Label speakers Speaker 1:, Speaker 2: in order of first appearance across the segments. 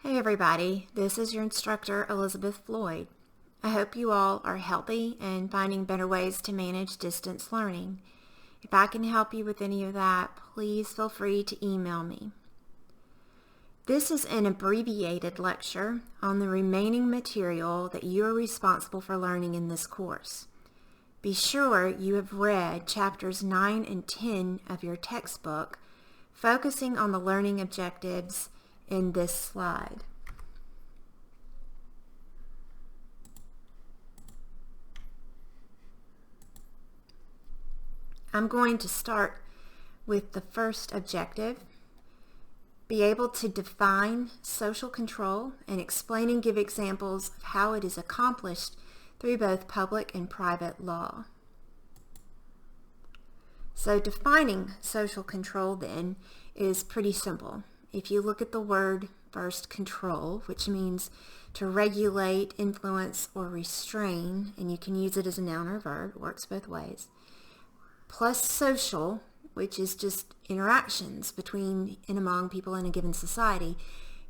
Speaker 1: Hey everybody, this is your instructor Elizabeth Floyd. I hope you all are healthy and finding better ways to manage distance learning. If I can help you with any of that, please feel free to email me. This is an abbreviated lecture on the remaining material that you are responsible for learning in this course. Be sure you have read chapters 9 and 10 of your textbook, focusing on the learning objectives in this slide. I'm going to start with the first objective. Be able to define social control and explain and give examples of how it is accomplished through both public and private law. So defining social control then is pretty simple. If you look at the word first, control, which means to regulate, influence, or restrain, and you can use it as a noun or a verb, it works both ways, plus social, which is just interactions between and among people in a given society,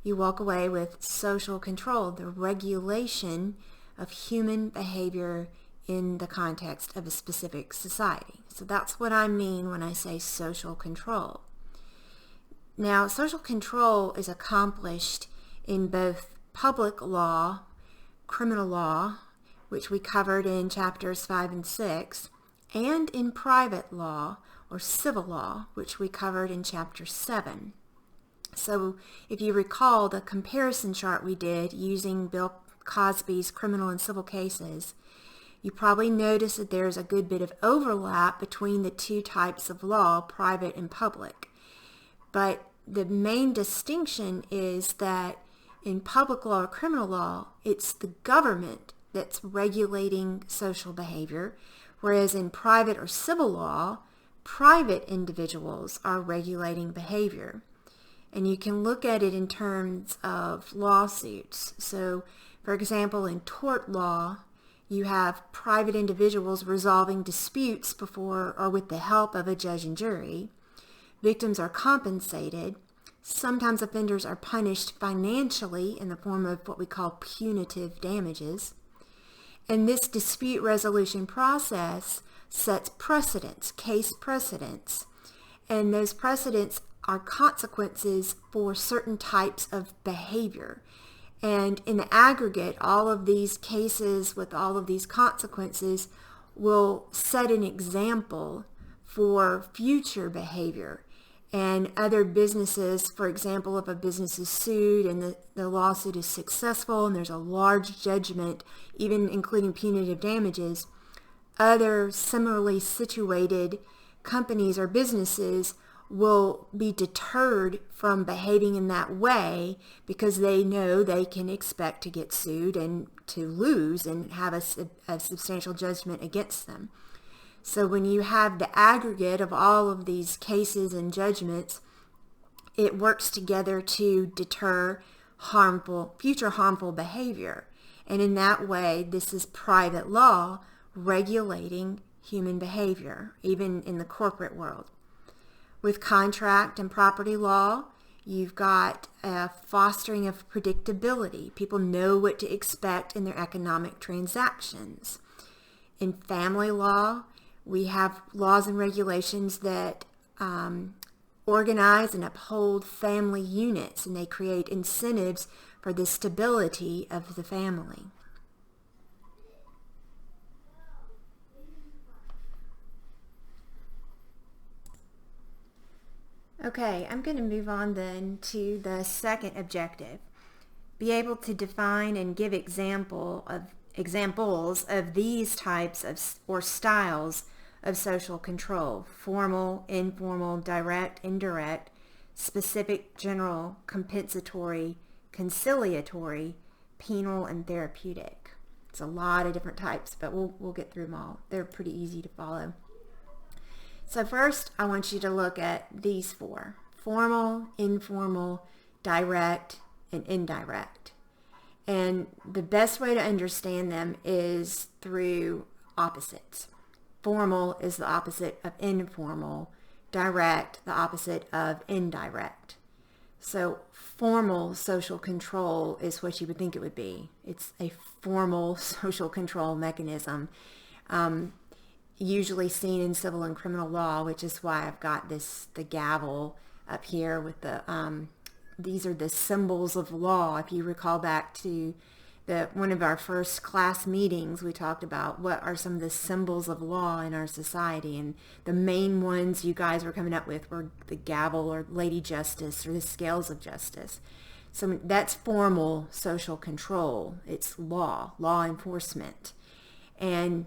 Speaker 1: you walk away with social control, the regulation of human behavior in the context of a specific society. So that's what I mean when I say social control. Now, social control is accomplished in both public law, criminal law, which we covered in chapters 5 and 6, and in private law, or civil law, which we covered in chapter 7. So if you recall the comparison chart we did using Bill Cosby's criminal and civil cases, you probably noticed that there's a good bit of overlap between the two types of law, private and public. But the main distinction is that in public law or criminal law, it's the government that's regulating social behavior, whereas in private or civil law, private individuals are regulating behavior. And you can look at it in terms of lawsuits. So, for example, in tort law, you have private individuals resolving disputes before or with the help of a judge and jury. Victims are compensated. Sometimes offenders are punished financially in the form of what we call punitive damages. And this dispute resolution process sets precedents, case precedents. And those precedents are consequences for certain types of behavior. And in the aggregate, all of these cases with all of these consequences will set an example for future behavior. And other businesses, for example, if a business is sued and the lawsuit is successful and there's a large judgment, even including punitive damages, other similarly situated companies or businesses will be deterred from behaving in that way because they know they can expect to get sued and to lose and have a substantial judgment against them. So when you have the aggregate of all of these cases and judgments, it works together to deter future harmful behavior. And in that way, this is private law regulating human behavior, even in the corporate world. With contract and property law, you've got a fostering of predictability. People know what to expect in their economic transactions. In family law, we have laws and regulations that organize and uphold family units, and they create incentives for the stability of the family. Okay, I'm going to move on then to the second objective. Be able to define and give examples of these types of or styles of social control: formal, informal, direct, indirect, specific, general, compensatory, conciliatory, penal, and therapeutic. It's a lot of different types, but we'll get through them all. They're pretty easy to follow. So first, I want you to look at these four: formal, informal, direct, and indirect. And the best way to understand them is through opposites. Formal is the opposite of informal. Direct, the opposite of indirect. So formal social control is what you would think it would be. It's a formal social control mechanism, usually seen in civil and criminal law, which is why I've got the gavel up here with these are the symbols of law. If you recall back to one of our first class meetings, we talked about what are some of the symbols of law in our society, and the main ones you guys were coming up with were the gavel or Lady Justice or the scales of justice. So that's formal social control. It's law enforcement. And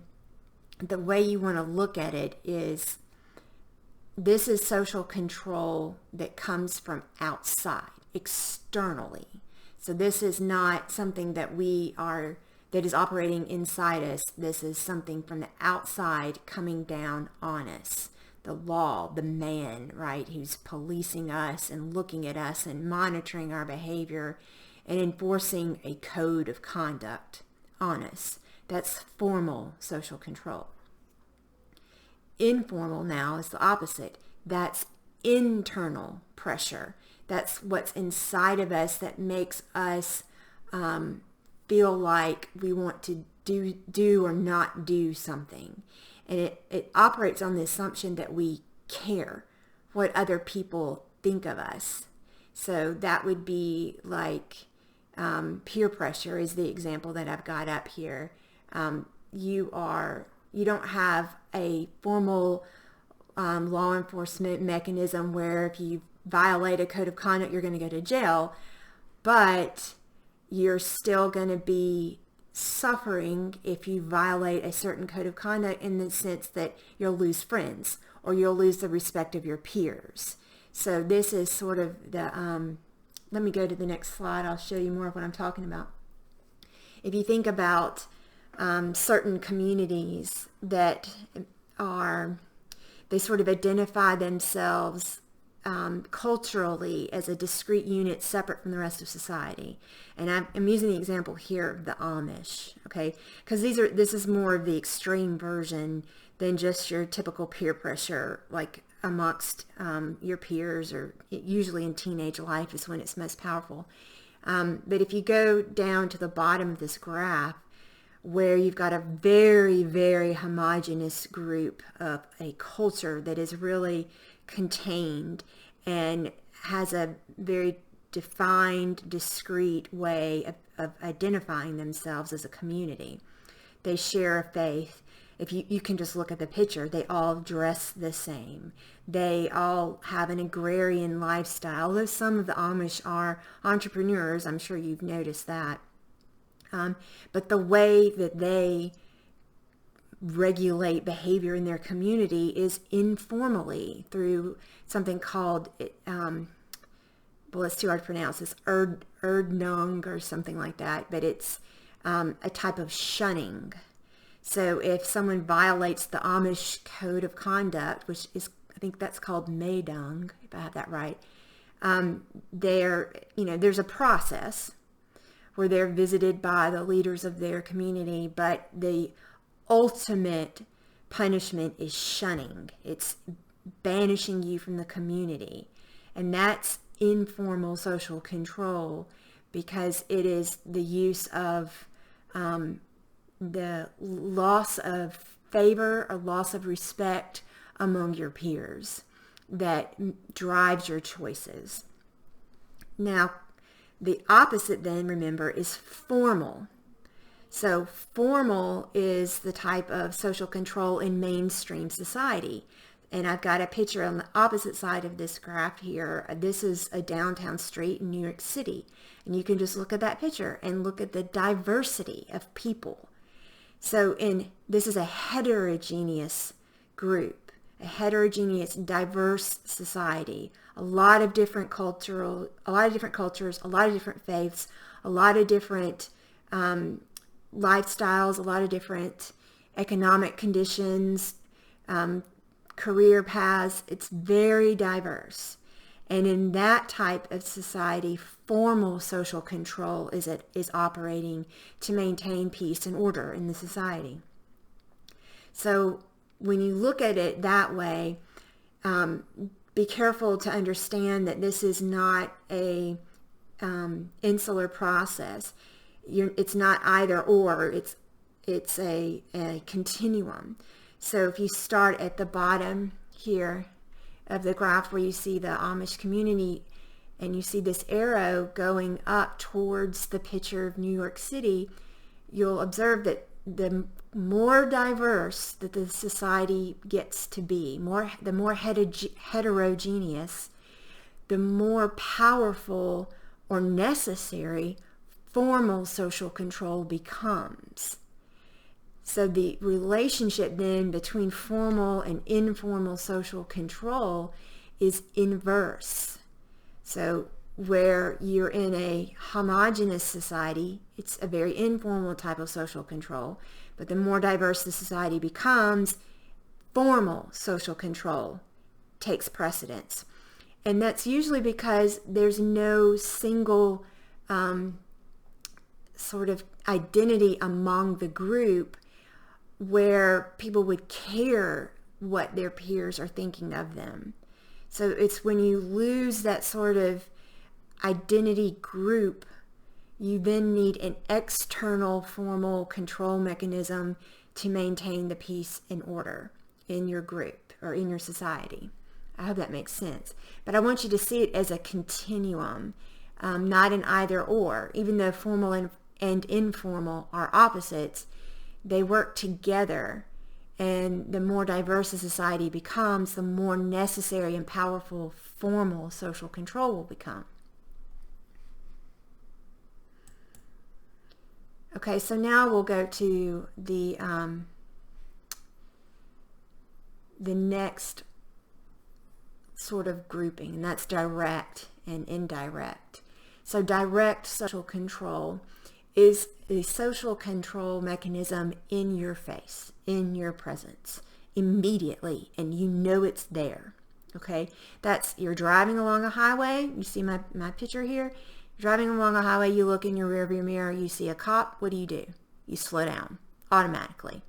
Speaker 1: the way you want to look at it is this is social control that comes from outside, externally. So this is not something that that is operating inside us. This is something from the outside coming down on us. The law, the man, right, who's policing us and looking at us and monitoring our behavior and enforcing a code of conduct on us. That's formal social control. Informal now is the opposite. That's internal pressure. That's what's inside of us that makes us feel like we want to do or not do something. And it operates on the assumption that we care what other people think of us. So that would be like peer pressure is the example that I've got up here. You don't have a formal law enforcement mechanism where if you violate a code of conduct, you're going to go to jail, but you're still going to be suffering if you violate a certain code of conduct, in the sense that you'll lose friends or you'll lose the respect of your peers. So this is sort of the, let me go to the next slide. I'll show you more of what I'm talking about. If you think about certain communities that they sort of identify themselves culturally as a discrete unit separate from the rest of society. And I'm using the example here of the Amish, okay? Because this is more of the extreme version than just your typical peer pressure, like amongst your peers, or usually in teenage life is when it's most powerful. But if you go down to the bottom of this graph, where you've got a very, very homogeneous group of a culture that is really contained and has a very defined, discrete way of identifying themselves as a community. They share a faith. If you can just look at the picture, they all dress the same. They all have an agrarian lifestyle, although some of the Amish are entrepreneurs. I'm sure you've noticed that. But the way that they regulate behavior in their community is informally through something called, well, it's too hard to pronounce, it's Erdnung or something like that, but it's a type of shunning. So if someone violates the Amish code of conduct, which is, I think that's called Meidung, if I have that right, there's a process where they're visited by the leaders of their community, but the ultimate punishment is shunning. It's banishing you from the community. And that's informal social control, because it is the use of the loss of favor or loss of respect among your peers that drives your choices. Now, the opposite then, remember, is formal. So formal is the type of social control in mainstream society. And I've got a picture on the opposite side of this graph here. This is a downtown street in New York City. And you can just look at that picture and look at the diversity of people. So this is a heterogeneous group, a heterogeneous, diverse society. A lot of different cultures, a lot of different faiths, a lot of different lifestyles, a lot of different economic conditions, career paths. It's very diverse. And in that type of society, formal social control is operating to maintain peace and order in the society. So when you look at it that way, be careful to understand that this is not a insular process. It's not either or, it's a continuum. So if you start at the bottom here of the graph where you see the Amish community and you see this arrow going up towards the picture of New York City, you'll observe that the more diverse that the society gets to be, the more heterogeneous, the more powerful or necessary formal social control becomes. So the relationship then between formal and informal social control is inverse. So where you're in a homogeneous society, it's a very informal type of social control. But the more diverse the society becomes, formal social control takes precedence. And that's usually because there's no single sort of identity among the group where people would care what their peers are thinking of them. So it's when you lose that sort of identity group, you then need an external formal control mechanism to maintain the peace and order in your group or in your society. I hope that makes sense. But I want you to see it as a continuum, not an either or. Even though formal and informal are opposites, they work together. And the more diverse a society becomes, the more necessary and powerful formal social control will become. Okay, so now we'll go to the next sort of grouping, and that's direct and indirect. So direct social control is a social control mechanism in your face, in your presence, immediately, and you know it's there. Okay, that's, you're driving along a highway, you see my picture here, you're driving along a highway, you look in your rearview mirror, you see a cop, what do? You slow down automatically.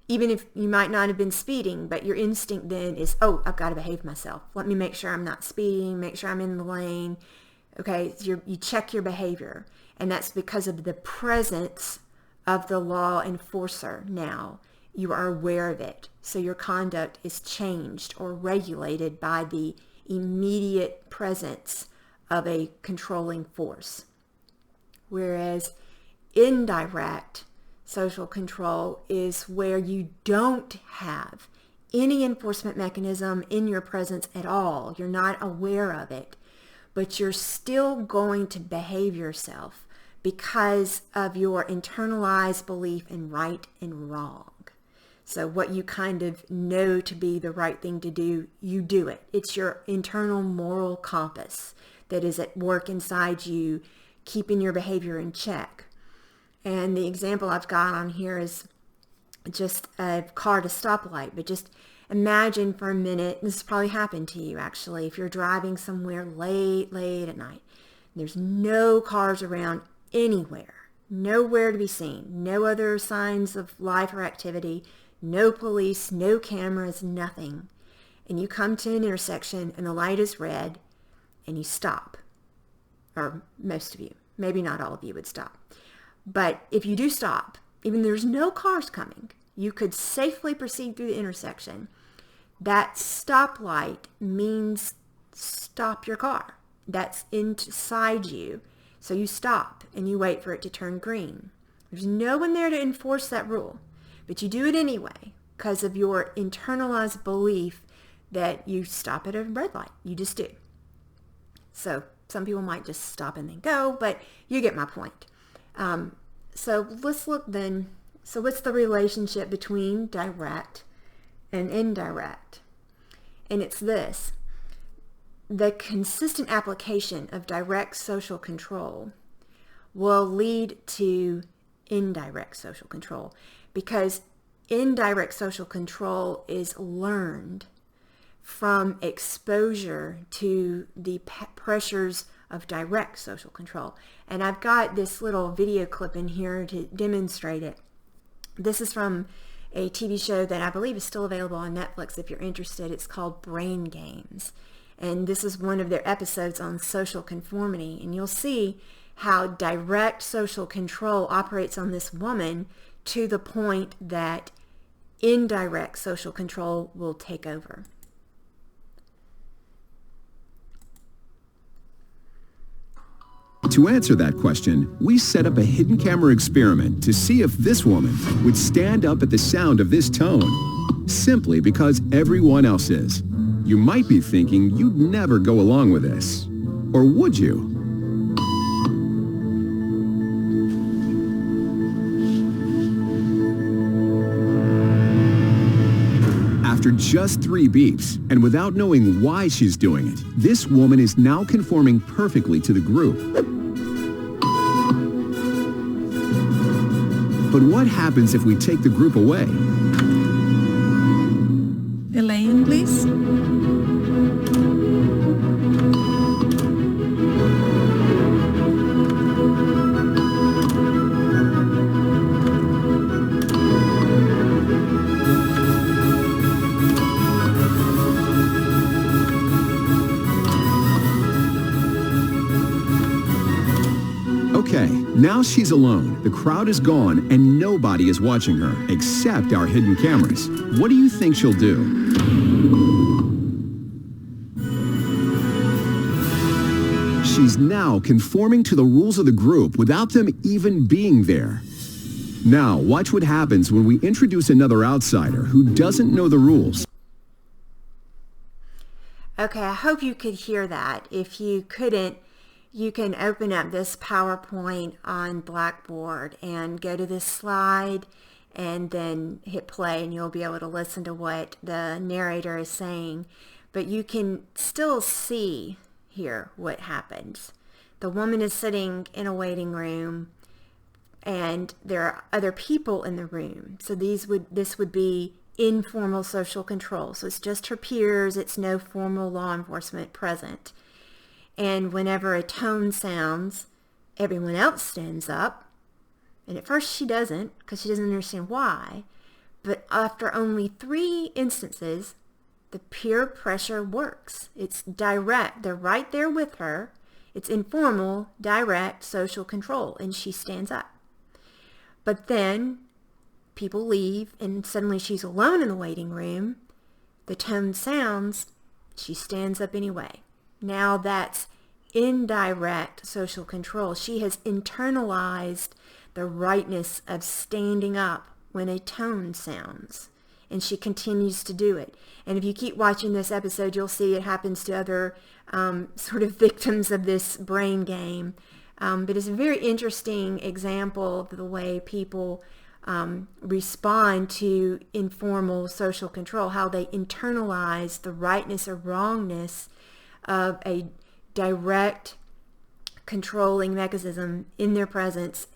Speaker 1: Even if you might not have been speeding, but your instinct then is, oh, I've got to behave myself. Let me make sure I'm not speeding, make sure I'm in the lane. Okay, so you check your behavior. And that's because of the presence of the law enforcer now. You are aware of it. So your conduct is changed or regulated by the immediate presence of a controlling force. Whereas indirect social control is where you don't have any enforcement mechanism in your presence at all. You're not aware of it, but you're still going to behave yourself because of your internalized belief in right and wrong. So what you kind of know to be the right thing to do, you do it. It's your internal moral compass that is at work inside you, keeping your behavior in check. And the example I've got on here is just a car at a stoplight. But just imagine for a minute, this has probably happened to you actually, if you're driving somewhere late at night. There's no cars around anywhere, nowhere to be seen, no other signs of life or activity, no police, no cameras, nothing. And you come to an intersection and the light is red and you stop. Or most of you, maybe not all of you would stop. But if you do stop, even there's no cars coming, you could safely proceed through the intersection. That stoplight means stop your car. That's inside you. So you stop and you wait for it to turn green. There's no one there to enforce that rule, but you do it anyway because of your internalized belief that you stop at a red light. You just do. So some people might just stop and then go, but you get my point. So let's look then. So what's the relationship between direct and indirect? And it's this. The consistent application of direct social control will lead to indirect social control, because indirect social control is learned from exposure to the pressures of direct social control. And I've got this little video clip in here to demonstrate it. This is from a TV show that I believe is still available on Netflix if you're interested. It's called Brain Games. And this is one of their episodes on social conformity. And you'll see how direct social control operates on this woman to the point that indirect social control will take over.
Speaker 2: To answer that question, we set up a hidden camera experiment to see if this woman would stand up at the sound of this tone, simply because everyone else is. You might be thinking you'd never go along with this. Or would you? After just 3 beeps, and without knowing why she's doing it, this woman is now conforming perfectly to the group. But what happens if we take the group away?
Speaker 3: Elaine, please.
Speaker 2: Okay, now she's alone. The crowd is gone and nobody is watching her except our hidden cameras. What do you think she'll do? She's now conforming to the rules of the group without them even being there. Now, watch what happens when we introduce another outsider who doesn't know the rules.
Speaker 1: Okay, I hope you could hear that. If you couldn't, you can open up this PowerPoint on Blackboard and go to this slide and then hit play, and you'll be able to listen to what the narrator is saying. But you can still see here what happens. The woman is sitting in a waiting room and there are other people in the room. So this would be informal social control. So it's just her peers, it's no formal law enforcement present. And whenever a tone sounds, everyone else stands up. And at first she doesn't, because she doesn't understand why. But after only 3 instances, the peer pressure works. It's direct. They're right there with her. It's informal, direct social control. And she stands up. But then people leave, and suddenly she's alone in the waiting room. The tone sounds, she stands up anyway. Now that's indirect social control. She has internalized the rightness of standing up when a tone sounds, and she continues to do it. And if you keep watching this episode, you'll see it happens to other sort of victims of this brain game. But it's a very interesting example of the way people respond to informal social control, how they internalize the rightness or wrongness of a direct controlling mechanism in their presence,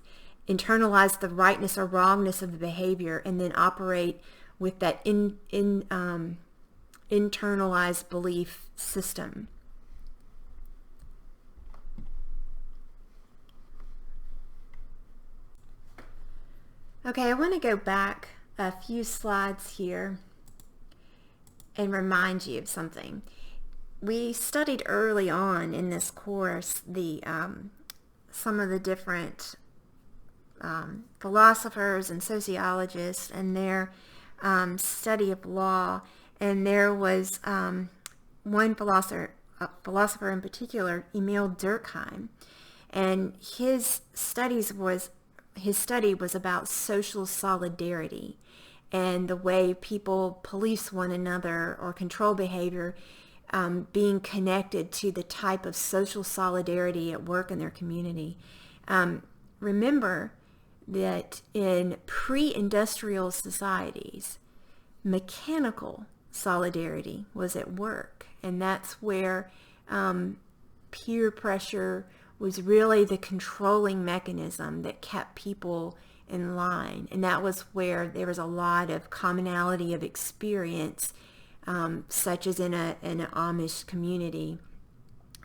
Speaker 1: internalize the rightness or wrongness of the behavior, and then operate with that internalized belief system. Okay, I want to go back a few slides here and remind you of something. We studied early on in this course the some of the different philosophers and sociologists and their study of law, and there was one philosopher in particular, Emile Durkheim, and his study was about social solidarity and the way people police one another or control behavior, being connected to the type of social solidarity at work in their community. Remember that in pre-industrial societies, mechanical solidarity was at work, and that's where peer pressure was really the controlling mechanism that kept people in line. And that was where there was a lot of commonality of experience, such as in an Amish community.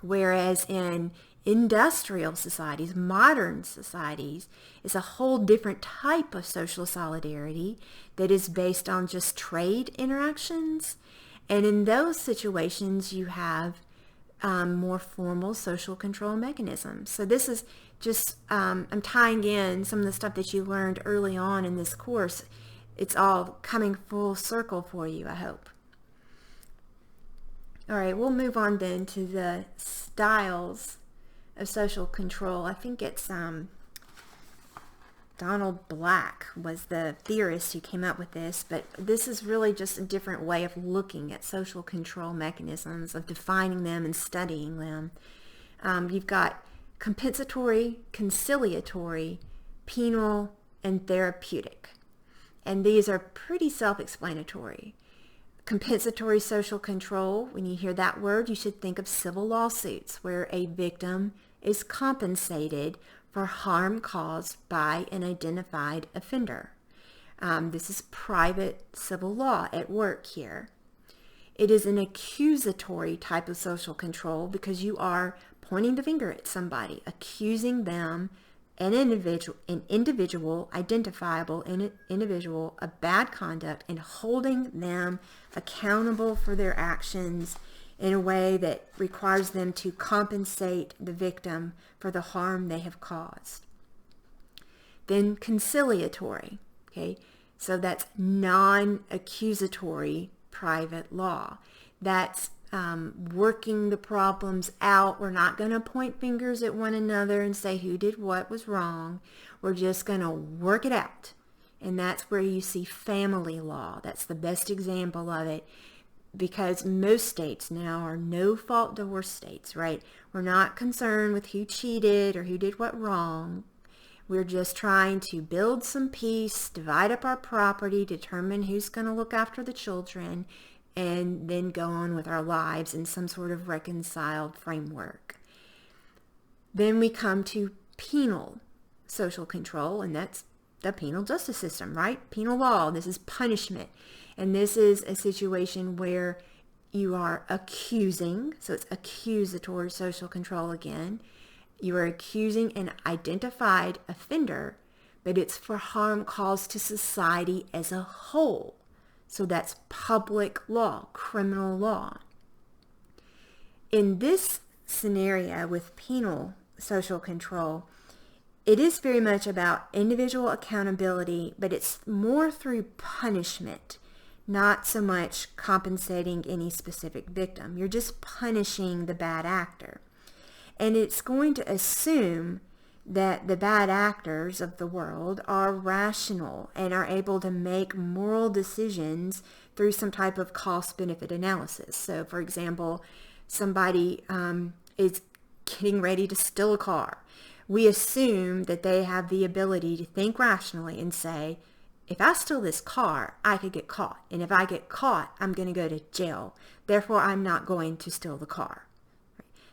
Speaker 1: Whereas in Industrial societies, modern societies, is a whole different type of social solidarity that is based on just trade interactions. And in those situations, you have more formal social control mechanisms. So this is just, I'm tying in some of the stuff that you learned early on in this course. It's all coming full circle for you, I hope. All right, we'll move on then to the styles of social control. I think it's Donald Black was the theorist who came up with this, but this is really just a different way of looking at social control mechanisms, of defining them and studying them. You've got compensatory, conciliatory, penal, and therapeutic. And these are pretty self-explanatory. Compensatory social control, when you hear that word, you should think of civil lawsuits where a victim is compensated for harm caused by an identified offender. This is private civil law at work here. It is an accusatory type of social control because you are pointing the finger at somebody, accusing them, an individual, identifiable individual of bad conduct, and holding them accountable for their actions in a way that requires them to compensate the victim for the harm they have caused. Then conciliatory, okay? So that's non-accusatory private law. That's working the problems out. We're not going to point fingers at one another and say who did what was wrong. We're just going to work it out. And that's where you see family law. That's the best example of it, because most states now are no-fault divorce states, right? We're not concerned with who cheated or who did what wrong. We're just trying to build some peace, divide up our property, determine who's going to look after the children, and then go on with our lives in some sort of reconciled framework. Then we come to penal social control, and that's the penal justice system, right? Penal law, this is punishment. And this is a situation where you are accusing, so it's accusatory social control again. You are accusing an identified offender, but it's for harm caused to society as a whole. So that's public law, criminal law. In this scenario with penal social control, it is very much about individual accountability, but it's more through punishment, not so much compensating any specific victim. You're just punishing the bad actor. And it's going to assume that the bad actors of the world are rational and are able to make moral decisions through some type of cost-benefit analysis. So, for example, somebody is getting ready to steal a car. We assume that they have the ability to think rationally and say, if I steal this car, I could get caught. And if I get caught, I'm going to go to jail. Therefore, I'm not going to steal the car.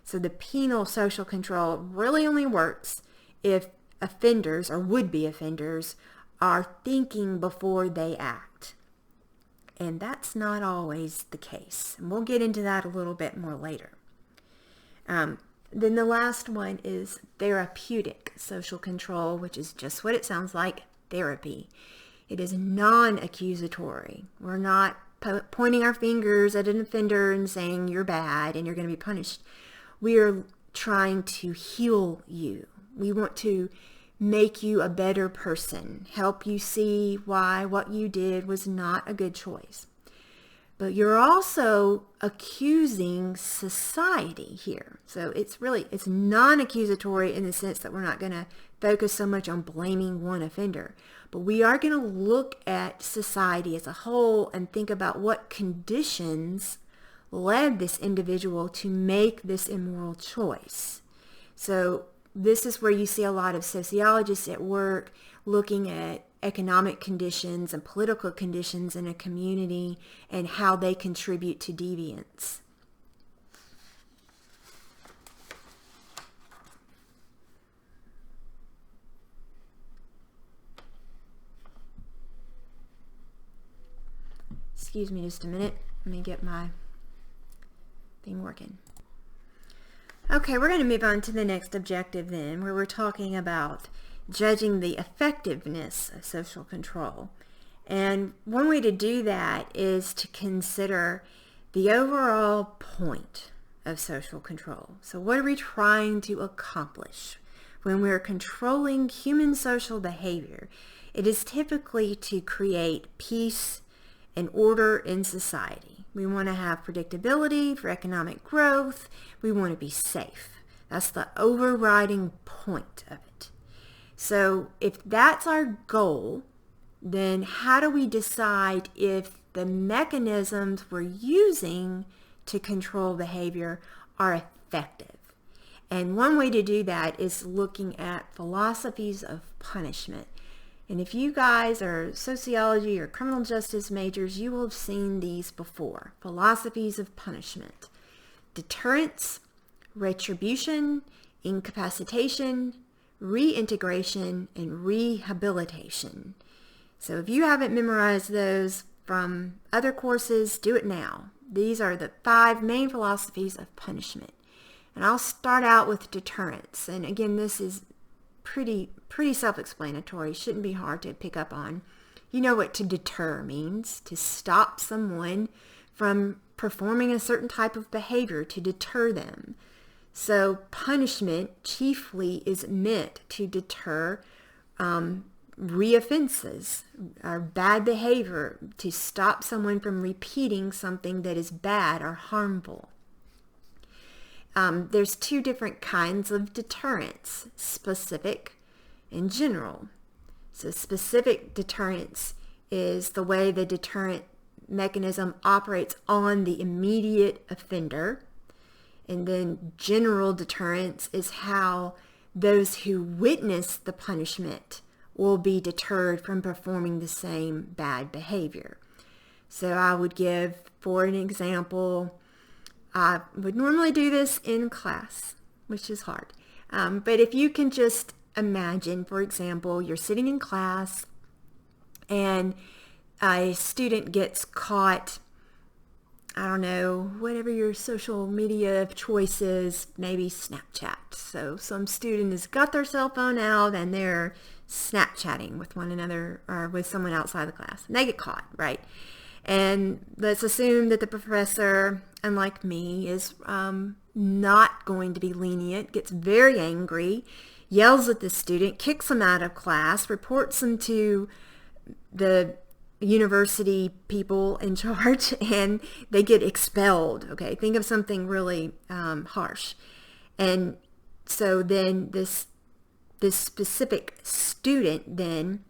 Speaker 1: So the penal social control really only works if offenders or would-be offenders are thinking before they act. And that's not always the case. And we'll get into that a little bit more later. Then the last one is therapeutic social control, which is just what it sounds like, therapy. It is non-accusatory. We're not pointing our fingers at an offender and saying you're bad and you're going to be punished. We are trying to heal you. We want to make you a better person, help you see why what you did was not a good choice. But you're also accusing society here. So it's non-accusatory in the sense that we're not going to focus so much on blaming one offender. But we are going to look at society as a whole and think about what conditions led this individual to make this immoral choice. So this is where you see a lot of sociologists at work looking at economic conditions and political conditions in a community and how they contribute to deviance. Excuse me just a minute. Let me get my thing working. Okay, we're going to move on to the next objective then, where we're talking about judging the effectiveness of social control. And one way to do that is to consider the overall point of social control. So what are we trying to accomplish? When we're controlling human social behavior, it is typically to create peace and order in society. We want to have predictability for economic growth. We want to be safe. That's the overriding point of it. So if that's our goal, then how do we decide if the mechanisms we're using to control behavior are effective? And one way to do that is looking at philosophies of punishment. And if you guys are sociology or criminal justice majors, you will have seen these before. Philosophies of punishment: deterrence, retribution, incapacitation, reintegration, and rehabilitation. So if you haven't memorized those from other courses, do it now. These are the 5 main philosophies of punishment. And I'll start out with deterrence. And again, this is pretty self-explanatory. Shouldn't be hard to pick up on. You know what to deter means: to stop someone from performing a certain type of behavior, to deter them. So punishment chiefly is meant to deter reoffenses or bad behavior, to stop someone from repeating something that is bad or harmful. There's 2 different kinds of deterrence: specific and general. So specific deterrence is the way the deterrent mechanism operates on the immediate offender. And then general deterrence is how those who witness the punishment will be deterred from performing the same bad behavior. So I would give, for an example, I would normally do this in class, which is hard. But if you can just imagine, for example, you're sitting in class and a student gets caught, I don't know, whatever your social media of choice is, maybe Snapchat. So some student has got their cell phone out and they're Snapchatting with one another or with someone outside the class. And they get caught, right? And let's assume that the professor, unlike me, is not going to be lenient, gets very angry, yells at the student, kicks him out of class, reports him to the university people in charge, and they get expelled. Okay, think of something really harsh. And so then this specific student then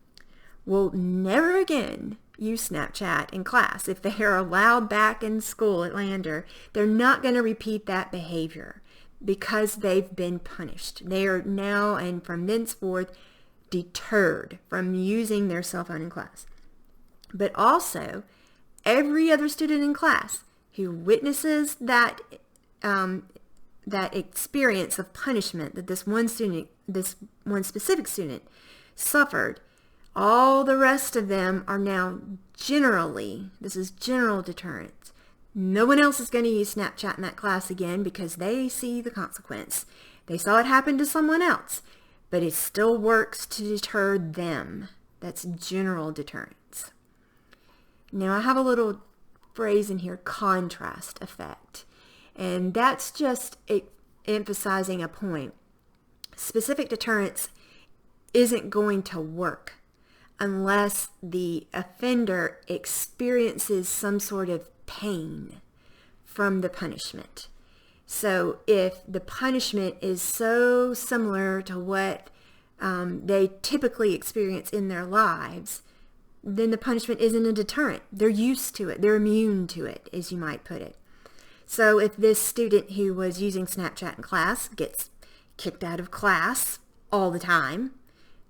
Speaker 1: will never again use Snapchat in class. If they are allowed back in school at Lander, they're not going to repeat that behavior because they've been punished. They are now and from thenceforth deterred from using their cell phone in class. But also, every other student in class who witnesses that experience of punishment that this one specific student suffered, all the rest of them are now generally, this is general deterrence. No one else is going to use Snapchat in that class again because they see the consequence. They saw it happen to someone else, but it still works to deter them. That's general deterrence. Now I have a little phrase in here, contrast effect. And that's just emphasizing a point. Specific deterrence isn't going to work unless the offender experiences some sort of pain from the punishment. So if the punishment is so similar to what they typically experience in their lives, then the punishment isn't a deterrent. They're used to it. They're immune to it, as you might put it. So if this student who was using Snapchat in class gets kicked out of class all the time,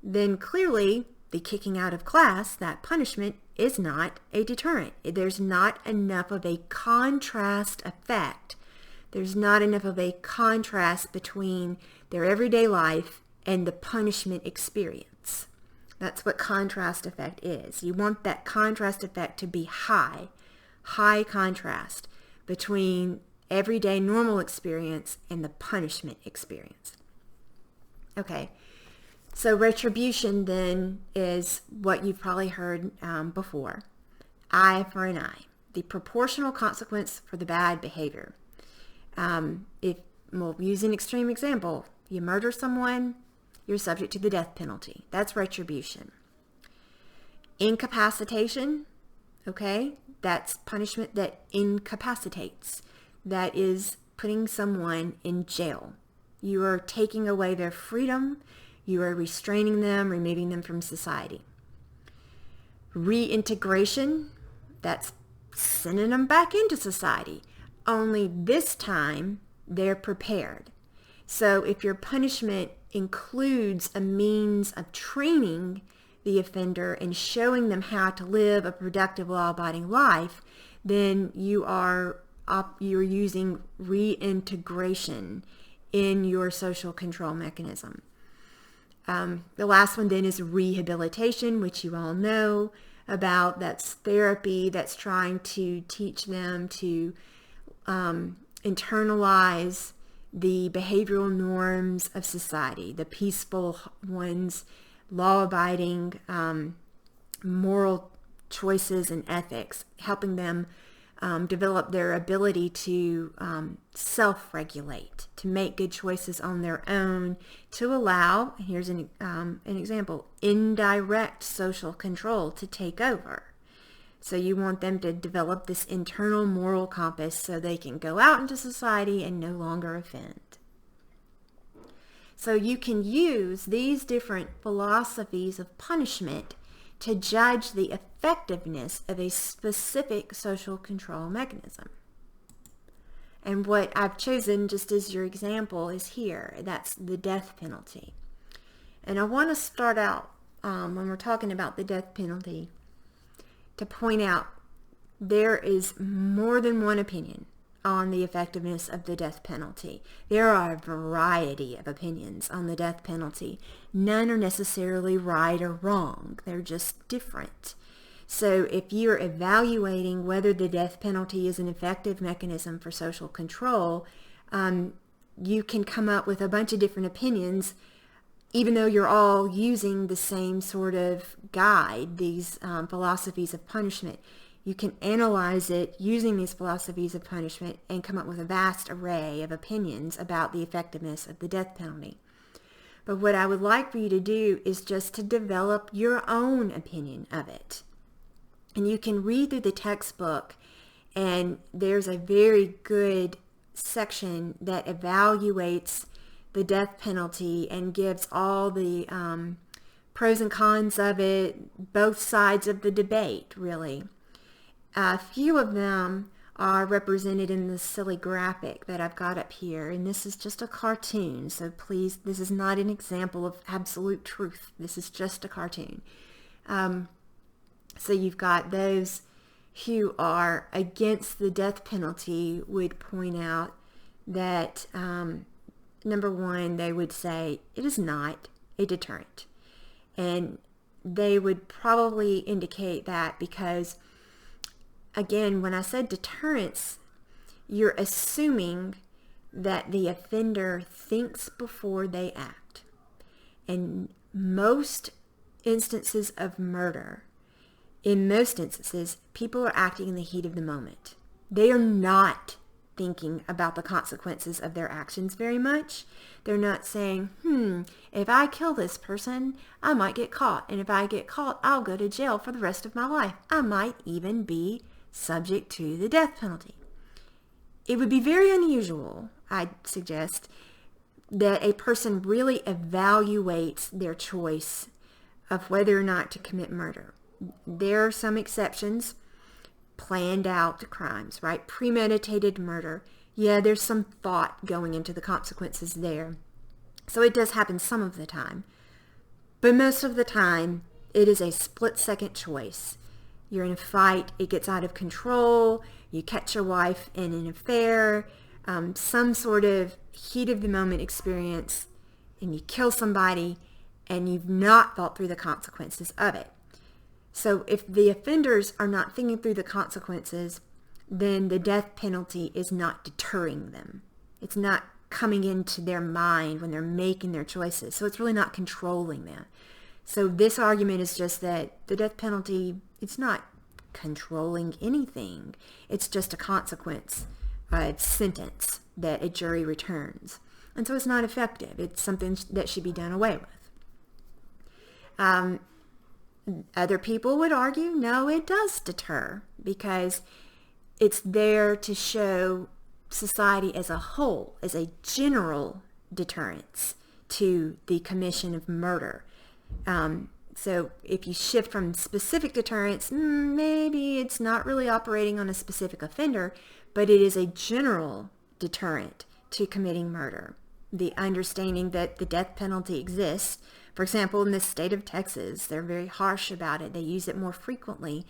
Speaker 1: then clearly the kicking out of class, that punishment, is not a deterrent. There's not enough of a contrast effect. There's not enough of a contrast between their everyday life and the punishment experience. That's what contrast effect is. You want that contrast effect to be high contrast between everyday normal experience and the punishment experience. Okay, so retribution then is what you've probably heard before. Eye for an eye, the proportional consequence for the bad behavior. If we'll use an extreme example, you murder someone, you're subject to the death penalty. That's retribution. Incapacitation, okay, that's punishment that incapacitates. That is putting someone in jail. You are taking away their freedom. You are restraining them, removing them from society. Reintegration, that's sending them back into society. Only this time they're prepared. So if your punishment includes a means of training the offender and showing them how to live a productive, law-abiding life, then you're using reintegration in your social control mechanism. The last one then is rehabilitation, which you all know about. That's therapy that's trying to teach them to internalize the behavioral norms of society, the peaceful ones, law-abiding, moral choices and ethics, helping them develop their ability to self-regulate, to make good choices on their own, to allow, here's an example, indirect social control to take over. So you want them to develop this internal moral compass so they can go out into society and no longer offend. So you can use these different philosophies of punishment to judge the effectiveness of a specific social control mechanism. And what I've chosen just as your example is here. That's the death penalty. And I want to start out when we're talking about the death penalty to point out there is more than one opinion on the effectiveness of the death penalty. There are a variety of opinions on the death penalty. None are necessarily right or wrong. They're just different. So if you're evaluating whether the death penalty is an effective mechanism for social control, you can come up with a bunch of different opinions, even though you're all using the same sort of guide, these philosophies of punishment. You can analyze it using these philosophies of punishment and come up with a vast array of opinions about the effectiveness of the death penalty. But what I would like for you to do is just to develop your own opinion of it. And you can read through the textbook, and there's a very good section that evaluates the death penalty and gives all the pros and cons of it, both sides of the debate, really. A few of them are represented in this silly graphic that I've got up here, and this is just a cartoon, so please, this is not an example of absolute truth. This is just a cartoon. So you've got those who are against the death penalty would point out that, number one, they would say it is not a deterrent. And they would probably indicate that because, again, when I said deterrence, you're assuming that the offender thinks before they act. And most instances of murder, in most instances, people are acting in the heat of the moment. They are not thinking about the consequences of their actions very much. They're not saying, if I kill this person, I might get caught. And if I get caught, I'll go to jail for the rest of my life. I might even be subject to the death penalty. It would be very unusual, I'd suggest, that a person really evaluates their choice of whether or not to commit murder. There are some exceptions, planned out crimes, right? Premeditated murder. Yeah, there's some thought going into the consequences there. So it does happen some of the time. But most of the time, it is a split-second choice. You're in a fight, it gets out of control, you catch your wife in an affair, some sort of heat-of-the-moment experience, and you kill somebody, and you've not thought through the consequences of it. So if the offenders are not thinking through the consequences then the death penalty is not deterring them. It's not coming into their mind when they're making their choices. So it's really not controlling them. So this argument is just that the death penalty, it's not controlling anything. It's just a consequence, a sentence that a jury returns. And so it's not effective. It's something that should be done away with. Other people would argue, no, it does deter, because it's there to show society as a whole, as a general deterrence to the commission of murder. So if you shift from specific deterrence, maybe it's not really operating on a specific offender, but it is a general deterrent to committing murder. The understanding that the death penalty exists. For example, in the state of Texas, they're very harsh about it. They use it more frequently.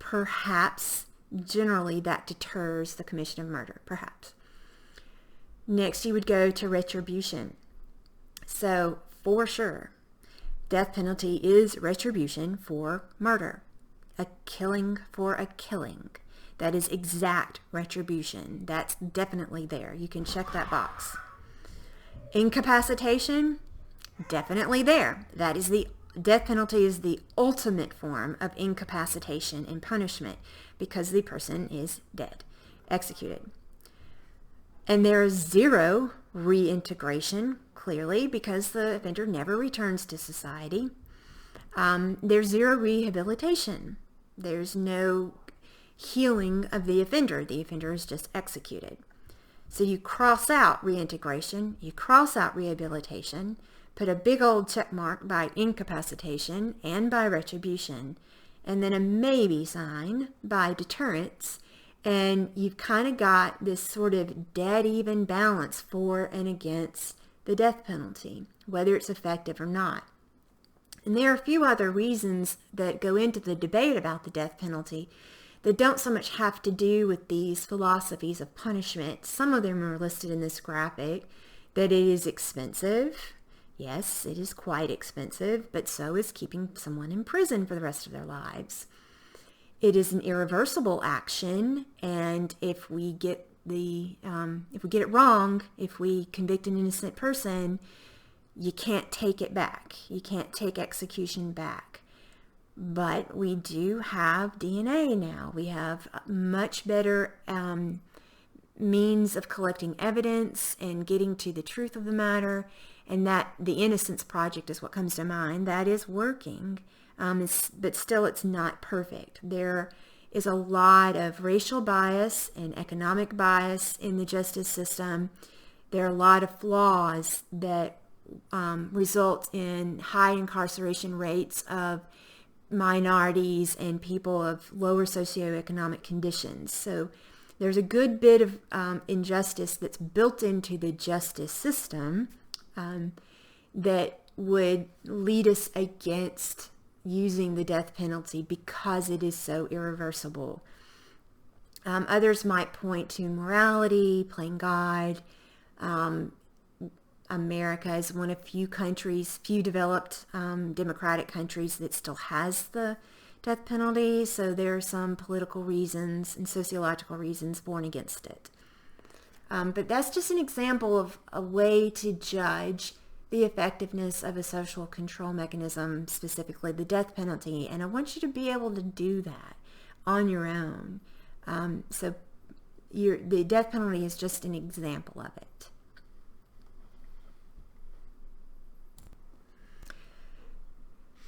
Speaker 1: Perhaps, generally, that deters the commission of murder. Perhaps. Next, you would go to retribution. So, for sure, death penalty is retribution for murder. A killing for a killing. That is exact retribution. That's definitely there. You can check that box. Incapacitation, definitely there. That is the death penalty is the ultimate form of incapacitation and punishment because the person is dead, executed. And there is zero reintegration, clearly, because the offender never returns to society. There's zero rehabilitation. There's no healing of the offender. The offender is just executed. So you cross out reintegration, you cross out rehabilitation, put a big old check mark by incapacitation and by retribution, and then a maybe sign by deterrence, and you've kind of got this sort of dead even balance for and against the death penalty, whether it's effective or not. And there are a few other reasons that go into the debate about the death penalty that don't so much have to do with these philosophies of punishment. Some of them are listed in this graphic. That it is expensive. Yes, it is quite expensive, but so is keeping someone in prison for the rest of their lives. It is an irreversible action, and if we get it wrong, if we convict an innocent person, you can't take it back. You can't take execution back. But we do have DNA now. We have much better means of collecting evidence and getting to the truth of the matter. And that the Innocence Project is what comes to mind. That is working, but still it's not perfect. There is a lot of racial bias and economic bias in the justice system. There are a lot of flaws that result in high incarceration rates of minorities and people of lower socioeconomic conditions. So there's a good bit of injustice that's built into the justice system that would lead us against using the death penalty because it is so irreversible. Others might point to morality, playing God. America is one of few developed democratic countries that still has the death penalty, so there are some political reasons and sociological reasons born against it. But that's just an example of a way to judge the effectiveness of a social control mechanism, specifically the death penalty, and I want you to be able to do that on your own. So the death penalty is just an example of it.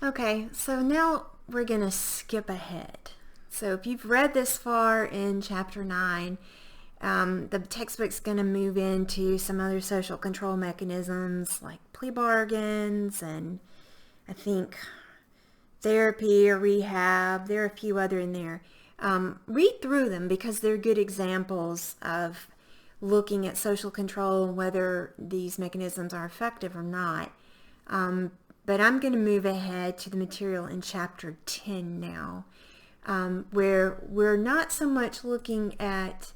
Speaker 1: Okay, so now we're going to skip ahead. So if you've read this far in Chapter 9, the textbook's going to move into some other social control mechanisms like plea bargains and I think therapy or rehab. There are a few other in there. Read through them because they're good examples of looking at social control and whether these mechanisms are effective or not. But I'm going to move ahead to the material in Chapter 10 now, where we're not so much looking at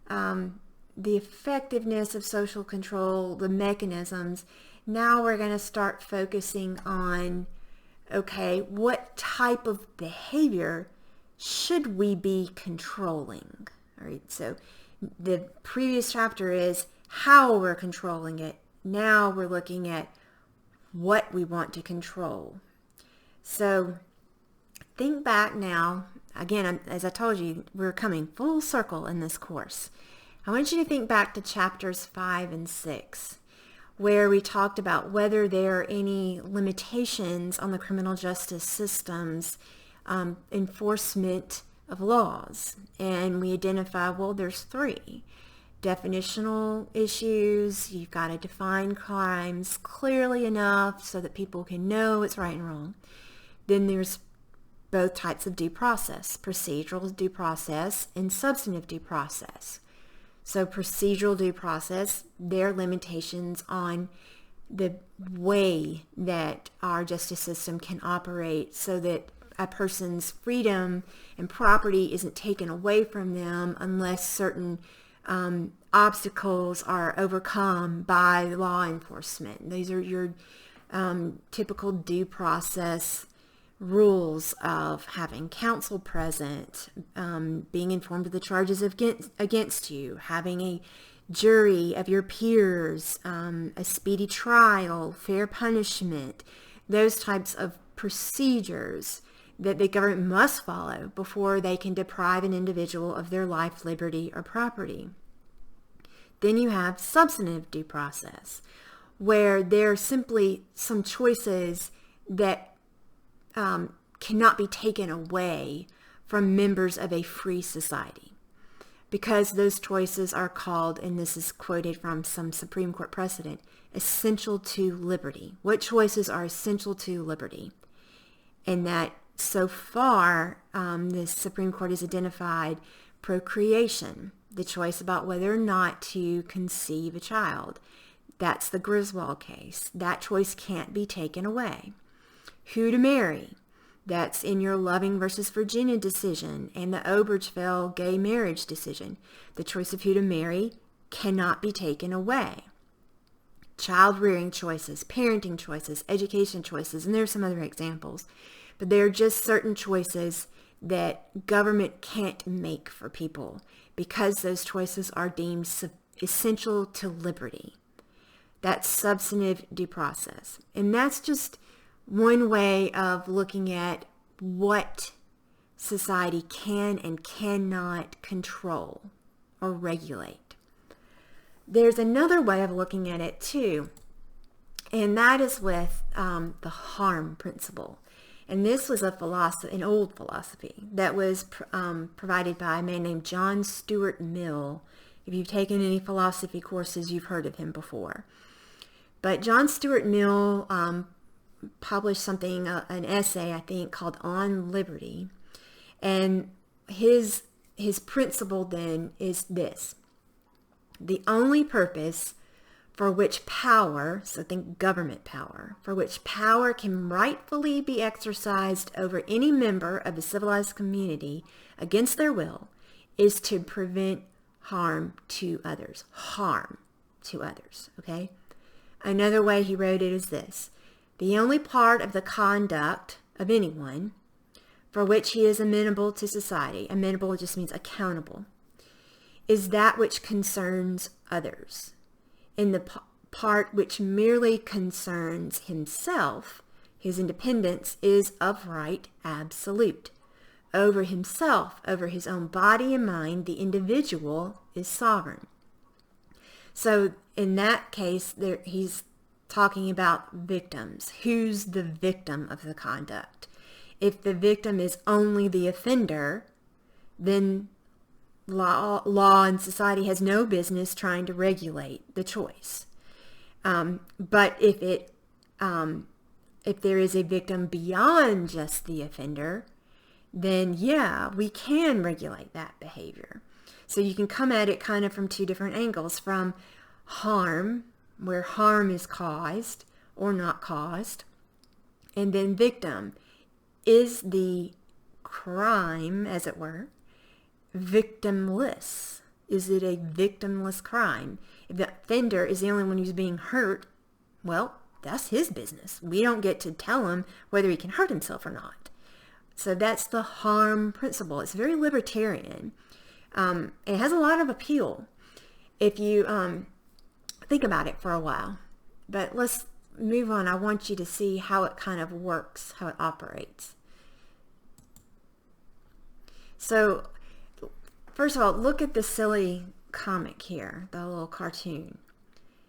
Speaker 1: the effectiveness of social control, the mechanisms. Now we're going to start focusing on, okay, what type of behavior should we be controlling? All right, so the previous chapter is how we're controlling it. Now we're looking at what we want to control. So think back now. Again, as I told you, we're coming full circle in this course. I want you to think back to chapters 5 and 6, where we talked about whether there are any limitations on the criminal justice system's enforcement of laws. And we identify, well, there's 3. Definitional issues. You've got to define crimes clearly enough so that people can know it's right and wrong. Then there's both types of due process, procedural due process and substantive due process. So procedural due process, there are limitations on the way that our justice system can operate so that a person's freedom and property isn't taken away from them unless certain obstacles are overcome by law enforcement. These are your typical due process rules of having counsel present, being informed of the charges against you, having a jury of your peers, a speedy trial, fair punishment, those types of procedures that the government must follow before they can deprive an individual of their life, liberty, or property. Then you have substantive due process, where there are simply some choices that cannot be taken away from members of a free society, because those choices are called, and this is quoted from some Supreme Court precedent, essential to liberty. What choices are essential to liberty? And that so far, the Supreme Court has identified procreation, the choice about whether or not to conceive a child. That's the Griswold case. That choice can't be taken away. Who to marry? That's in your Loving versus Virginia decision and the Obergefell gay marriage decision. The choice of who to marry cannot be taken away. Child rearing choices, parenting choices, education choices, and there's some other examples. But there are just certain choices that government can't make for people because those choices are deemed essential to liberty. That's substantive due process. And that's just one way of looking at what society can and cannot control or regulate. There's another way of looking at it too, and that is with the harm principle. And this was an old philosophy that was provided by a man named John Stuart Mill. If you've taken any philosophy courses, you've heard of him before. But John Stuart Mill published something, an essay, I think, called On Liberty. And his principle then is this: the only purpose for which power, so think government power, for which power can rightfully be exercised over any member of a civilized community against their will, is to prevent harm to others. Harm to others, okay? Another way he wrote it is this: the only part of the conduct of anyone for which he is amenable to society, amenable just means accountable, is that which concerns others. In the part which merely concerns himself, his independence is of right absolute. Over himself, over his own body and mind, the individual is sovereign. So in that case, he's talking about victims. Who's the victim of the conduct? If the victim is only the offender, then law and society has no business trying to regulate the choice. But if there is a victim beyond just the offender, then yeah, we can regulate that behavior. So you can come at it kind of from two different angles: from harm, where harm is caused or not caused, and then victim. Is the crime, as it were, victimless? Is it a victimless crime? If the offender is the only one who's being hurt, well, that's his business. We don't get to tell him whether he can hurt himself or not. So that's the harm principle. It's very libertarian. It has a lot of appeal if you think about it for a while. But let's move on. I want you to see how it kind of works, how it operates. So first of all, look at the silly comic here, the little cartoon.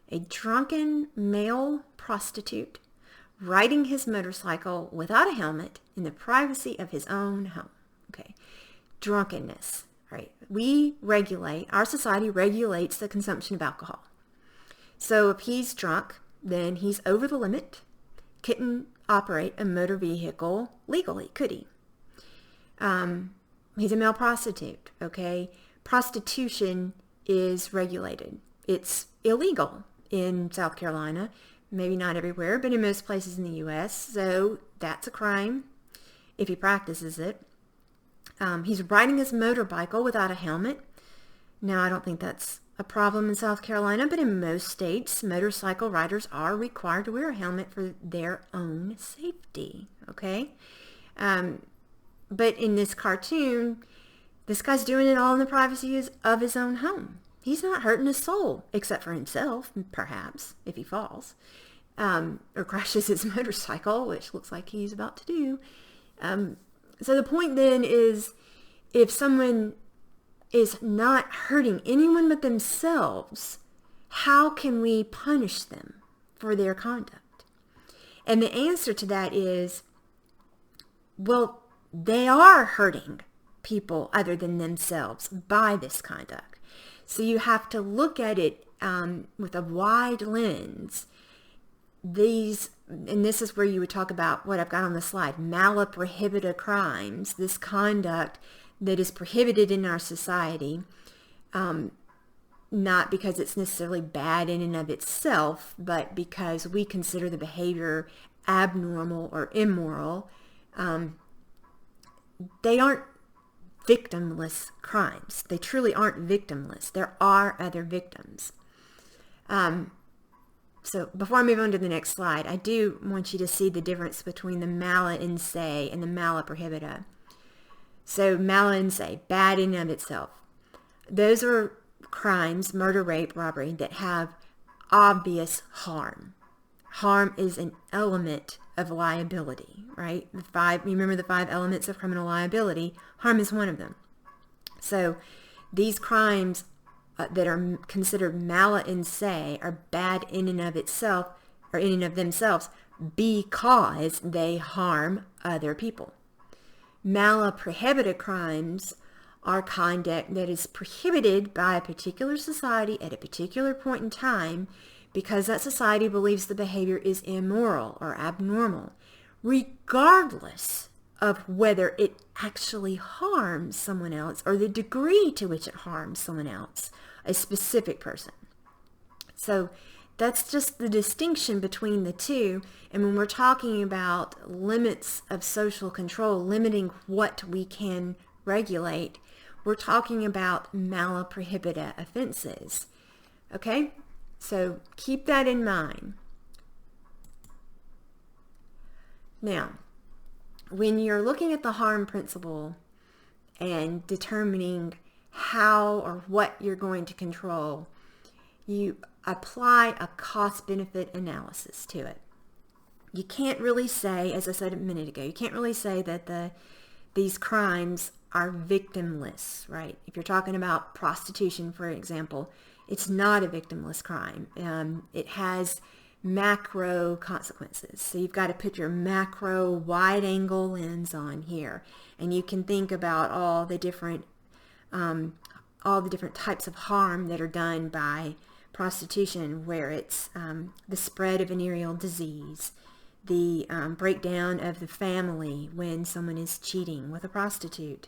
Speaker 1: A drunken male prostitute riding his motorcycle without a helmet in the privacy of his own home. Okay, drunkenness, right? Our society regulates the consumption of alcohol. So if he's drunk, then he's over the limit. Couldn't operate a motor vehicle legally, could he? He's a male prostitute, okay? Prostitution is regulated. It's illegal in South Carolina. Maybe not everywhere, but in most places in the U.S. So that's a crime if he practices it. He's riding his motorbike without a helmet. Now, I don't think that's a problem in South Carolina, but in most states, motorcycle riders are required to wear a helmet for their own safety, okay? But in this cartoon, this guy's doing it all in the privacy of his own home. He's not hurting a soul, except for himself, perhaps, if he falls, or crashes his motorcycle, which looks like he's about to do. So the point then is, if someone is not hurting anyone but themselves, how can we punish them for their conduct? And the answer to that is, well, they are hurting people other than themselves by this conduct. So you have to look at it with a wide lens. And this is where you would talk about what I've got on the slide, mala prohibita crimes, this conduct that is prohibited in our society, not because it's necessarily bad in and of itself, but because we consider the behavior abnormal or immoral. They aren't victimless crimes. They truly aren't victimless. There are other victims. So before I move on to the next slide, I do want you to see the difference between the mala in se and the mala prohibita. So mala in se, bad in and of itself. Those are crimes, murder, rape, robbery, that have obvious harm. Harm is an element of liability, right? You remember the 5 elements of criminal liability. Harm is one of them. So these crimes that are considered mala in se are bad in and of itself, or in and of themselves, because they harm other people. Mala prohibita crimes are conduct that is prohibited by a particular society at a particular point in time because that society believes the behavior is immoral or abnormal, regardless of whether it actually harms someone else or the degree to which it harms someone else, a specific person. So that's just the distinction between the two. And when we're talking about limits of social control, limiting what we can regulate, we're talking about mala prohibita offenses. Okay? So keep that in mind. Now, when you're looking at the harm principle and determining how or what you're going to control, you apply a cost-benefit analysis to it. You can't really say, as I said a minute ago, you can't really say that these crimes are victimless, right? If you're talking about prostitution, for example, it's not a victimless crime. It has macro consequences. So you've got to put your macro wide-angle lens on here, and you can think about all the different types of harm that are done by prostitution, where it's the spread of venereal disease, the breakdown of the family when someone is cheating with a prostitute.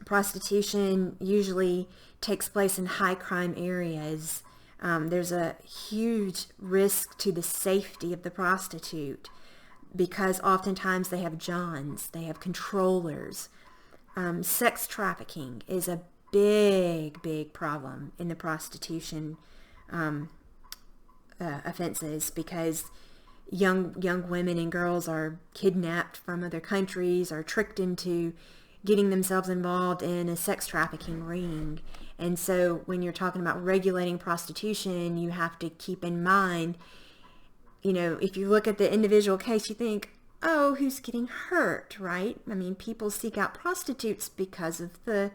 Speaker 1: Prostitution usually takes place in high crime areas. There's a huge risk to the safety of the prostitute because oftentimes they have johns, they have controllers. Sex trafficking is a big problem in the prostitution offenses because young women and girls are kidnapped from other countries or tricked into getting themselves involved in a sex trafficking ring. And so when you're talking about regulating prostitution, you have to keep in mind, if you look at the individual case, you think, oh, who's getting hurt, right? I mean, people seek out prostitutes because of the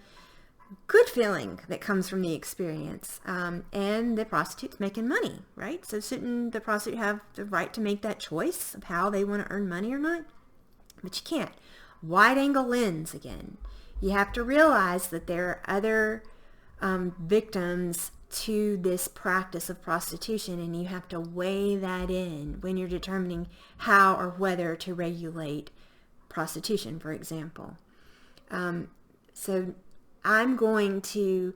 Speaker 1: good feeling that comes from the experience. And the prostitute's making money, right? So shouldn't the prostitute have the right to make that choice of how they want to earn money or not? But you can't. Wide angle lens again. You have to realize that there are other victims to this practice of prostitution, and you have to weigh that in when you're determining how or whether to regulate prostitution, for example. So I'm going to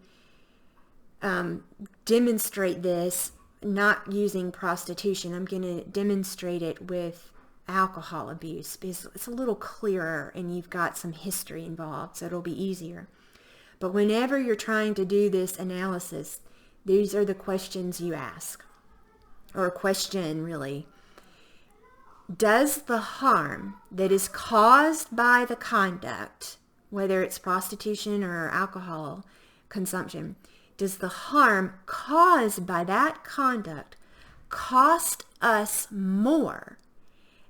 Speaker 1: demonstrate this not using prostitution. I'm going to demonstrate it with alcohol abuse because it's a little clearer and you've got some history involved, so it'll be easier. But whenever you're trying to do this analysis, these are the questions you ask, or a question really. Does the harm that is caused by the conduct, whether it's prostitution or alcohol consumption, does the harm caused by that conduct cost us more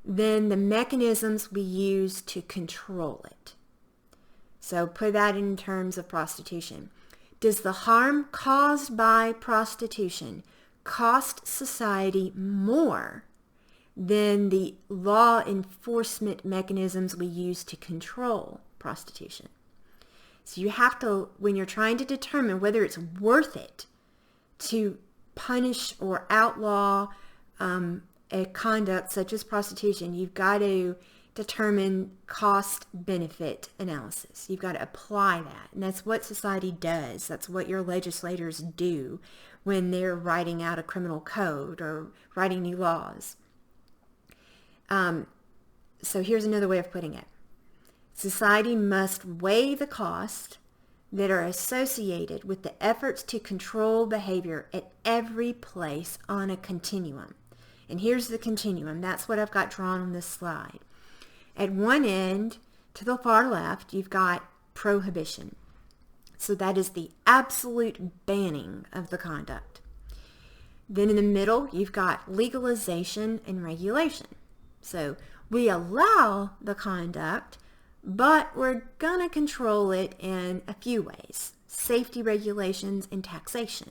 Speaker 1: than the mechanisms we use to control it? So put that in terms of prostitution. Does the harm caused by prostitution cost society more than the law enforcement mechanisms we use to control prostitution? So you have to, when you're trying to determine whether it's worth it to punish or outlaw a conduct such as prostitution, you've got to determine cost-benefit analysis. You've got to apply that. And that's what society does. That's what your legislators do when they're writing out a criminal code or writing new laws. So here's another way of putting it. Society must weigh the costs that are associated with the efforts to control behavior at every place on a continuum. And here's the continuum. That's what I've got drawn on this slide. At one end, to the far left, you've got prohibition. So that is the absolute banning of the conduct. Then in the middle, you've got legalization and regulation. So we allow the conduct, but we're going to control it in a few ways: safety regulations and taxation.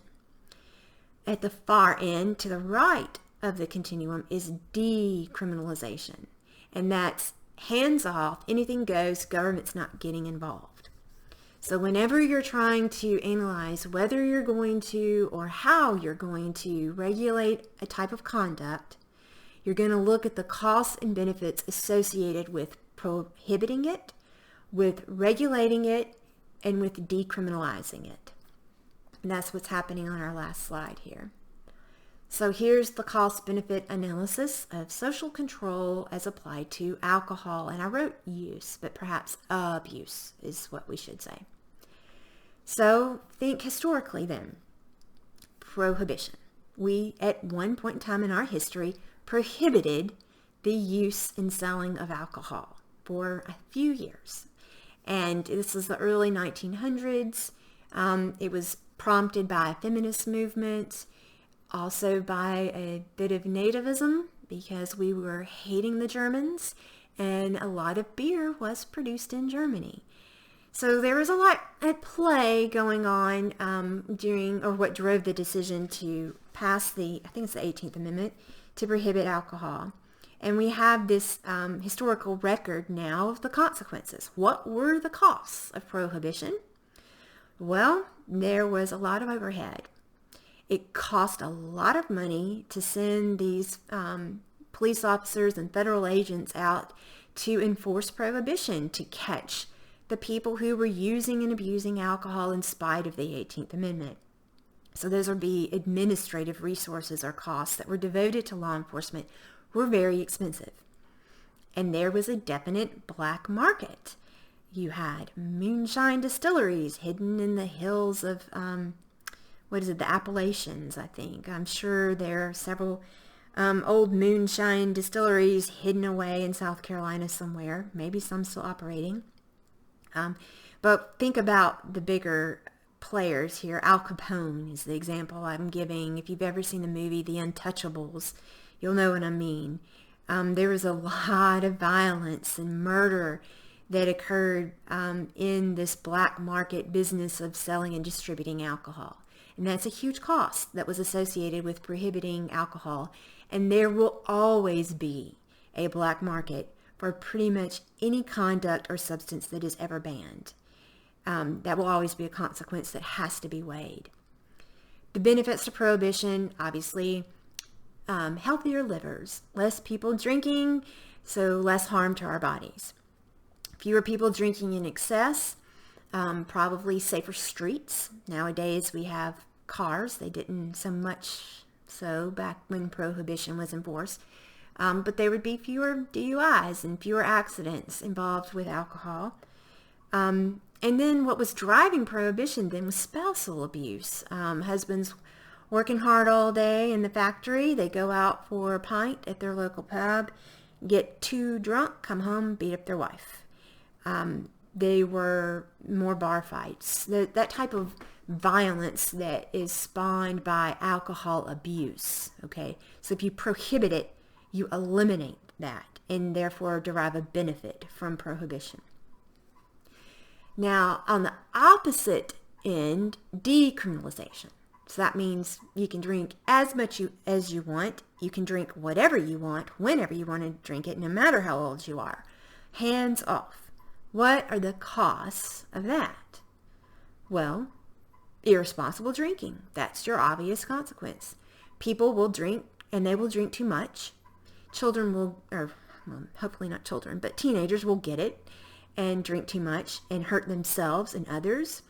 Speaker 1: At the far end, to the right of the continuum, is decriminalization. And that's hands off, anything goes, government's not getting involved. So whenever you're trying to analyze whether you're going to or how you're going to regulate a type of conduct, you're going to look at the costs and benefits associated with prohibiting it, with regulating it, and with decriminalizing it. And that's what's happening on our last slide here. So here's the cost-benefit analysis of social control as applied to alcohol. And I wrote use, but perhaps abuse is what we should say. So think historically then. Prohibition. We, at one point in time in our history, prohibited the use and selling of alcohol for a few years. And this is the early 1900s. It was prompted by a feminist movement, also by a bit of nativism, because we were hating the Germans, and a lot of beer was produced in Germany. So there was a lot at play going on what drove the decision to pass I think it's the 18th Amendment, to prohibit alcohol. And we have this historical record now of the consequences. What were the costs of prohibition? Well, there was a lot of overhead. It cost a lot of money to send these police officers and federal agents out to enforce prohibition, to catch the people who were using and abusing alcohol in spite of the 18th Amendment. So those would be administrative resources or costs that were devoted to law enforcement, were very expensive. And there was a definite black market. You had moonshine distilleries hidden in the hills of the Appalachians, I think. I'm sure there are several Old moonshine distilleries hidden away in South Carolina somewhere, maybe some still operating. But think about the bigger players here. Al Capone is the example I'm giving. If you've ever seen the movie The Untouchables, you'll know what I mean. There was a lot of violence and murder that occurred in this black market business of selling and distributing alcohol. And that's a huge cost that was associated with prohibiting alcohol. And there will always be a black market for pretty much any conduct or substance that is ever banned. That will always be a consequence that has to be weighed. The benefits to prohibition, obviously, healthier livers, less people drinking, so less harm to our bodies. Fewer people drinking in excess, probably safer streets. Nowadays we have cars. They didn't so much so back when prohibition was enforced. But there would be fewer DUIs and fewer accidents involved with alcohol. And then what was driving prohibition then was spousal abuse. Husbands working hard all day in the factory. They go out for a pint at their local pub, get too drunk, come home, beat up their wife. They were more bar fights. That type of violence that is spawned by alcohol abuse. Okay, so if you prohibit it, you eliminate that and therefore derive a benefit from prohibition. Now, on the opposite end, decriminalization. So that means you can drink as much as you want. You can drink whatever you want, whenever you want to drink it, no matter how old you are. Hands off. What are the costs of that? Well, irresponsible drinking. That's your obvious consequence. People will drink, and they will drink too much. Children will, or well, hopefully not children, but teenagers will get it and drink too much and hurt themselves and others.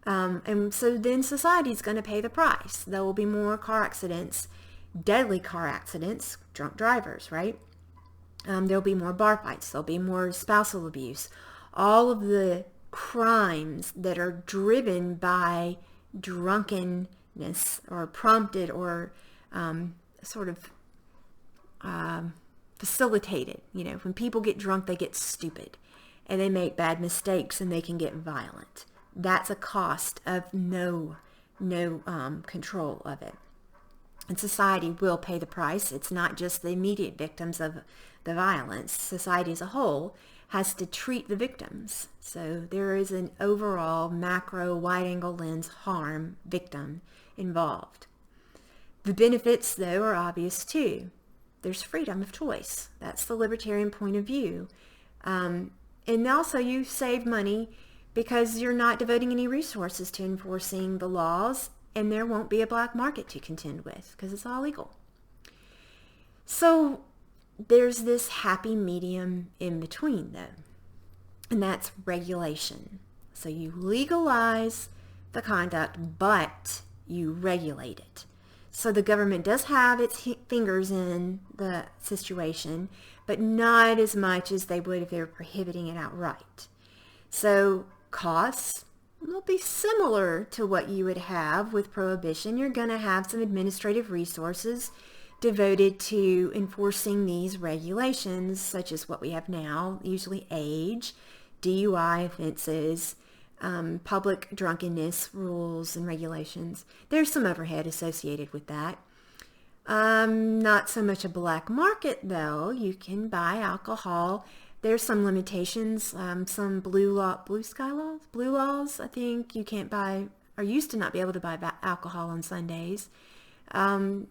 Speaker 1: And so then society is going to pay the price. There will be more car accidents, deadly car accidents, drunk drivers, right? There'll be more bar fights. There'll be more spousal abuse. All of the crimes that are driven by drunkenness or prompted or facilitated. You know, when people get drunk, they get stupid and they make bad mistakes and they can get violent. That's a cost of no control of it. And society will pay the price. It's not just the immediate victims of the violence. Society as a whole has to treat the victims. So there is an overall macro wide-angle lens harm victim involved. The benefits, though, are obvious too. There's freedom of choice. That's the libertarian point of view. And also you save money because you're not devoting any resources to enforcing the laws, and there won't be a black market to contend with because it's all legal. So there's this happy medium in between, though, and that's regulation. So you legalize the conduct, but you regulate it. So the government does have its fingers in the situation, but not as much as they would if they were prohibiting it outright. So costs will be similar to what you would have with prohibition. You're going to have some administrative resources devoted to enforcing these regulations, such as what we have now, usually age, DUI offenses, public drunkenness rules and regulations. There's some overhead associated with that. Not so much a black market, though. You can buy alcohol. There's some limitations, some blue laws, I think you can't buy, or used to not be able to buy alcohol on Sundays. You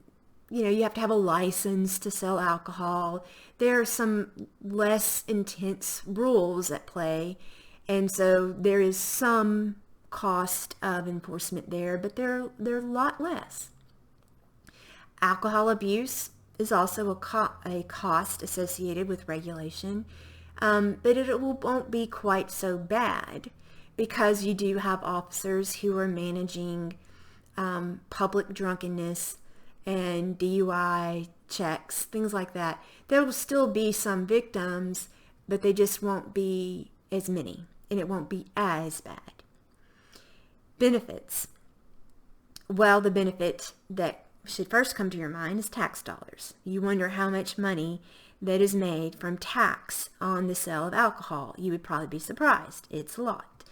Speaker 1: have to have a license to sell alcohol. There are some less intense rules at play, and so there is some cost of enforcement there, but they're a lot less. Alcohol abuse is also a cost associated with regulation. But it won't be quite so bad because you do have officers who are managing public drunkenness and DUI checks, things like that. There will still be some victims, but they just won't be as many, and it won't be as bad. Benefits. Well, the benefit that should first come to your mind is tax dollars. You wonder how much money that is made from tax on the sale of alcohol. You would probably be surprised. It's a lot.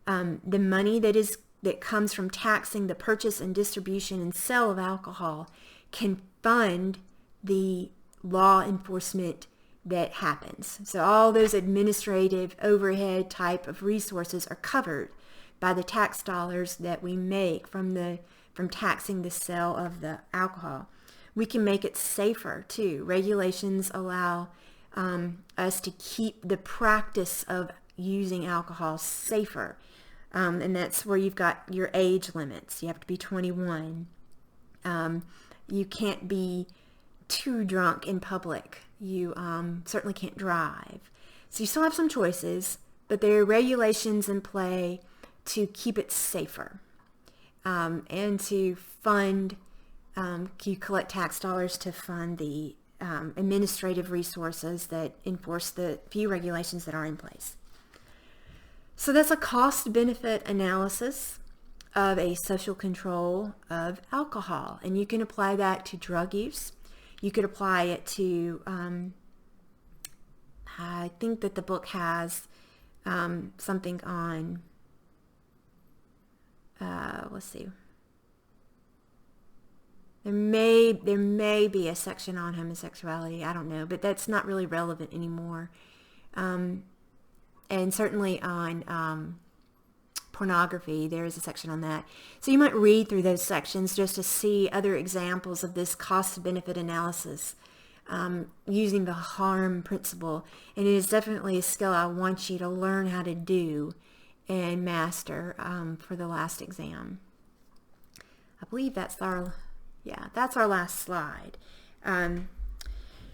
Speaker 1: The money that comes from taxing the purchase and distribution and sale of alcohol can fund the law enforcement that happens. So all those administrative overhead type of resources are covered by the tax dollars that we make from taxing the sale of the alcohol. We can make it safer too. Regulations allow us to keep the practice of using alcohol safer. And that's where you've got your age limits. You have to be 21. You can't be too drunk in public. You certainly can't drive. So you still have some choices, but there are regulations in play to keep it safer and to fund, you collect tax dollars to fund the administrative resources that enforce the few regulations that are in place. So that's a cost-benefit analysis of a social control of alcohol, and you can apply that to drug use. You could apply it to, I think that the book has something on, let's see, there may be a section on homosexuality, I don't know, but that's not really relevant anymore. And certainly on pornography, there is a section on that. So you might read through those sections just to see other examples of this cost-benefit analysis using the harm principle. And it is definitely a skill I want you to learn how to do and master for the last exam. I believe that's our last slide.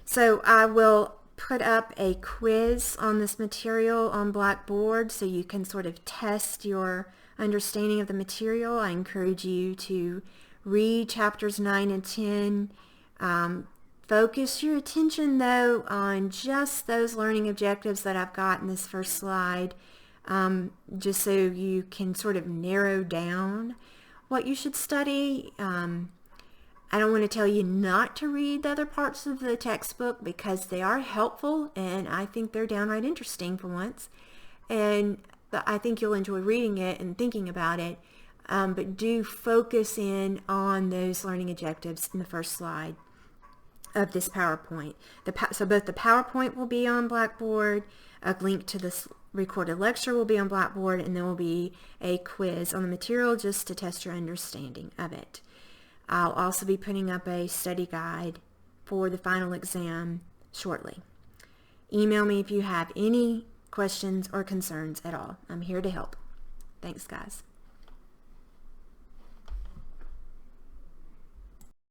Speaker 1: So I will put up a quiz on this material on Blackboard so you can sort of test your understanding of the material. I encourage you to read chapters 9 and 10. Focus your attention though on just those learning objectives that I've got in this first slide, just so you can sort of narrow down what you should study. I don't want to tell you not to read the other parts of the textbook because they are helpful and I think they're downright interesting for once. And I think you'll enjoy reading it and thinking about it. But do focus in on those learning objectives in the first slide of this PowerPoint. So both the PowerPoint will be on Blackboard, a link to this recorded lecture will be on Blackboard, and there will be a quiz on the material just to test your understanding of it. I'll also be putting up a study guide for the final exam shortly. Email me if you have any questions or concerns at all. I'm here to help. Thanks, guys.